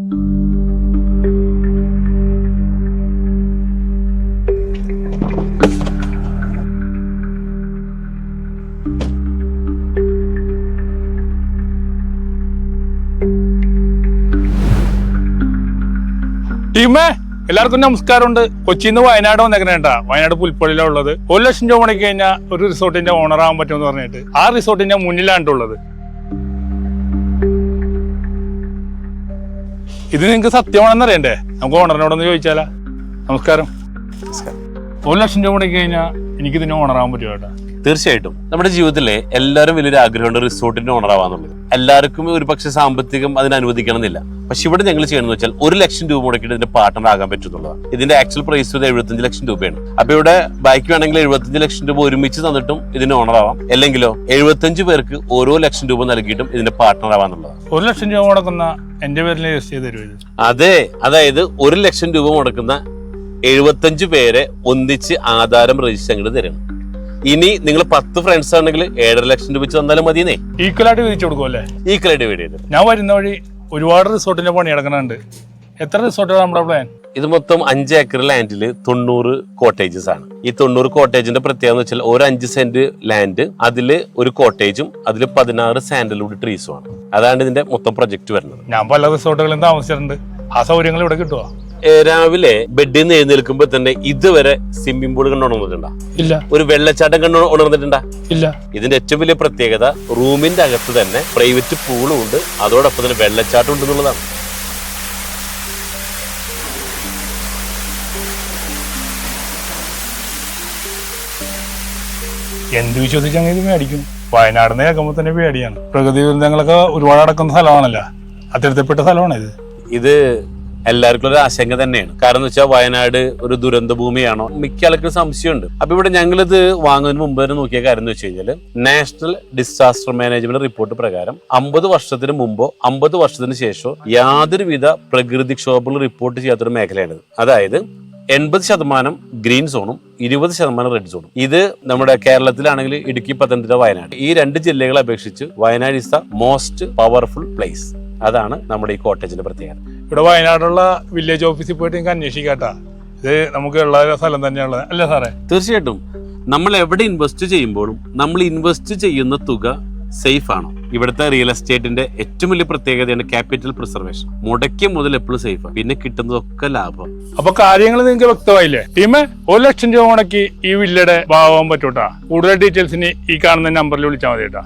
ടീമേ എല്ലാവർക്കും നമസ്കാരമുണ്ട്. കൊച്ചിയിൽ നിന്ന് വയനാട് വന്നേക്കണേട്ടാ. വയനാട് പുൽപ്പള്ളിയിലാണ് ഉള്ളത്. 1 ലക്ഷം രൂപ മുടക്കി കഴിഞ്ഞാൽ ഒരു റിസോർട്ടിന്റെ ഓണർ ആകാൻ പറ്റുമെന്ന് പറഞ്ഞിട്ട് ആ റിസോർട്ടിന്റെ മുന്നിലാണ്ടുള്ളത്. ഇത് നിങ്ങൾക്ക് സത്യമാണെന്ന് അറിയണ്ടേ? നമുക്ക് ഓണറിനോടൊന്ന് ചോദിച്ചാലാ. നമസ്കാരം. 1 ലക്ഷം രൂപ മുടക്കി കഴിഞ്ഞാൽ എനിക്കിതിന് ഓണറാകാൻ പറ്റുമോ ചേട്ടാ? തീർച്ചയായിട്ടും. നമ്മുടെ ജീവിതത്തിലെ എല്ലാവരും വലിയൊരു ആഗ്രഹമുണ്ട് റിസോർട്ടിന്റെ ഓണർ ആവാന്നുള്ളത്. എല്ലാവർക്കും ഒരു പക്ഷേ സാമ്പത്തികം അതിന് അനുവദിക്കണമെന്നില്ല. പക്ഷെ ഇവിടെ ഞങ്ങൾ ചെയ്യണമെന്ന് വെച്ചാൽ 1 ലക്ഷം രൂപ മുടക്കിയിട്ട് ഇതിന്റെ പാർട്ണർ ആകാൻ പറ്റുന്നുള്ളതാണ്. ഇതിന്റെ ആക്ച്വൽ പ്രൈസ് 75 ലക്ഷം രൂപയാണ്. അപ്പൊ ഇവിടെ ബാക്കി വേണമെങ്കിൽ 75 ലക്ഷം രൂപ ഒരുമിച്ച് തന്നിട്ടും ഇതിന് ഓണർ ആവാം, അല്ലെങ്കിലോ 75 പേർക്ക് ഓരോ ലക്ഷം രൂപ നൽകിയിട്ടും ഇതിന്റെ പാർട്ണർ ആവാന്നുള്ളതാണ്. 1 ലക്ഷം രൂപ മുടക്കുന്ന എന്റെ പേരിൽ രജിസ്റ്റർ ചെയ്ത് തരുമോ? അതെ, അതായത് 1 ലക്ഷം രൂപ മുടക്കുന്ന 75 പേരെ ഒന്നിച്ച് ആധാരം രജിസ്റ്റർ അങ്ങോട്ട് തരണം. ഇനി നിങ്ങൾ 10 ഫ്രണ്ട്സ് ആണെങ്കിൽ 7.5 ലക്ഷം രൂപ വെച്ച് തന്നാലും മതിയെന്നേ. ഈക്വലായിട്ട് വിധിച്ചു കൊടുക്കുമല്ലേ? ഈക്വലായിട്ട് ഡിവൈഡ് ചെയ്ത്. ഞാൻ വരുന്ന വഴി ഒരുപാട് റിസോർട്ടിന്റെ പണി നടക്കുന്നുണ്ട്. എത്ര റിസോർട്ടാണ് നമ്മുടെ പ്ലാൻ? ഇത് മൊത്തം 5 ഏക്കർ ലാൻഡിൽ 90 കോട്ടേജസ് ആണ്. ഈ 90 കോട്ടേജിന്റെ പ്രത്യേകത എന്ന് വെച്ചാൽ ഒരു 5 സെന്റ് ലാൻഡ്, അതിൽ ഒരു കോട്ടേജും അതിൽ 16 സാൻഡൽവുഡ് ട്രീസും ആണ്. അതാണ് ഇതിന്റെ മൊത്തം പ്രൊജക്ട് വരുന്നത്. ഞാൻ പല റിസോർട്ടുകളിലും താമസിച്ചിട്ടുണ്ട്. ആ സൗകര്യങ്ങൾ ഇവിടെ കിട്ടുമോ? രാവിലെ ബെഡിൽ നിന്ന് എഴുന്നേൽക്കുമ്പോ തന്നെ ഇതുവരെ സ്വിമ്മിംഗ് പൂൾ കണ്ടു ഉണർന്നിട്ടുണ്ടാ? ഇല്ല. ഒരു വെള്ളച്ചാട്ടം കണ്ടു ഉണർന്നിട്ടുണ്ടാ? ഇല്ല. ഇതിന്റെ ഏറ്റവും വലിയ പ്രത്യേകത റൂമിന്റെ അകത്ത് തന്നെ പ്രൈവറ്റ് പൂളും ഉണ്ട്, അതോടൊപ്പം തന്നെ വെള്ളച്ചാട്ടം ഉണ്ടെന്നുള്ളതാണ്. എന്ത് വിശ്വസിച്ചങ്ങനെ ഇത് മേടിക്കും? വയനാടിനെ കേൾക്കുമ്പോൾ തന്നെ പേടിയാണ്. പ്രകൃതി ദുരന്തങ്ങളൊക്കെ ഒരുപാട് നടക്കുന്ന സ്ഥലമാണല്ലോ. അത്തരത്തിൽപ്പെട്ട സ്ഥലമാണ് ഇത്. ഇത് എല്ലാവർക്കും ഒരു ആശങ്ക തന്നെയാണ്. കാരണം എന്ന് വെച്ചാൽ വയനാട് ഒരു ദുരന്ത ഭൂമിയാണോ മിക്ക ആൾക്കും സംശയമുണ്ട്. അപ്പൊ ഇവിടെ ഞങ്ങളിത് വാങ്ങുന്നതിന് മുമ്പ് തന്നെ നോക്കിയ കാര്യം എന്ന് വെച്ച് കഴിഞ്ഞാൽ നാഷണൽ ഡിസാസ്റ്റർ മാനേജ്മെന്റ് റിപ്പോർട്ട് പ്രകാരം 50 വർഷത്തിന് മുമ്പോ 50 വർഷത്തിന് ശേഷമോ യാതൊരുവിധ പ്രകൃതിക്ഷോഭങ്ങളും റിപ്പോർട്ട് ചെയ്യാത്തൊരു മേഖലയാണിത്. അതായത് 80% ഗ്രീൻ സോണും 20% റെഡ് സോണും. ഇത് നമ്മുടെ കേരളത്തിലാണെങ്കിൽ ഇടുക്കി, പത്തനംതിട്ട, വയനാട് ഈ 2 ജില്ലകളെ അപേക്ഷിച്ച് Wayanad is the most powerful place. അതാണ് നമ്മുടെ ഈ കോട്ടേജിന്റെ പ്രത്യേകത. ഇവിടെ വയനാടുള്ള വില്ലേജ് ഓഫീസിൽ പോയിട്ട് നിങ്ങൾക്ക് അന്വേഷിക്കാട്ടാ. ഇത് നമുക്ക് ഉള്ള സ്ഥലം തന്നെയുള്ളത് അല്ലേ സാറേ? തീർച്ചയായിട്ടും. നമ്മൾ എവിടെ ഇൻവെസ്റ്റ് ചെയ്യുമ്പോഴും നമ്മൾ ഇൻവെസ്റ്റ് ചെയ്യുന്ന തുക സേഫ് ആണോ? ഇവിടുത്തെ റിയൽ എസ്റ്റേറ്റിന്റെ ഏറ്റവും വലിയ പ്രത്യേകതയാണ് ക്യാപിറ്റൽ പ്രിസർവേഷൻ. മുടക്കിയ മുതൽ എപ്പോഴും സേഫ്, പിന്നെ കിട്ടുന്നതൊക്കെ ലാഭം. അപ്പൊ കാര്യങ്ങൾ നിങ്ങൾക്ക് വ്യക്തമായില്ലേ ടീമേ? 1 ലക്ഷം രൂപ മുടക്കി ഈ വില്ലയുടെ ഭാഗമാകാൻ പറ്റൂട്ടാ. കൂടുതൽ ഡീറ്റെയിൽസിന് ഈ കാണുന്ന നമ്പറിൽ വിളിച്ചാൽ മതി കേട്ടാ.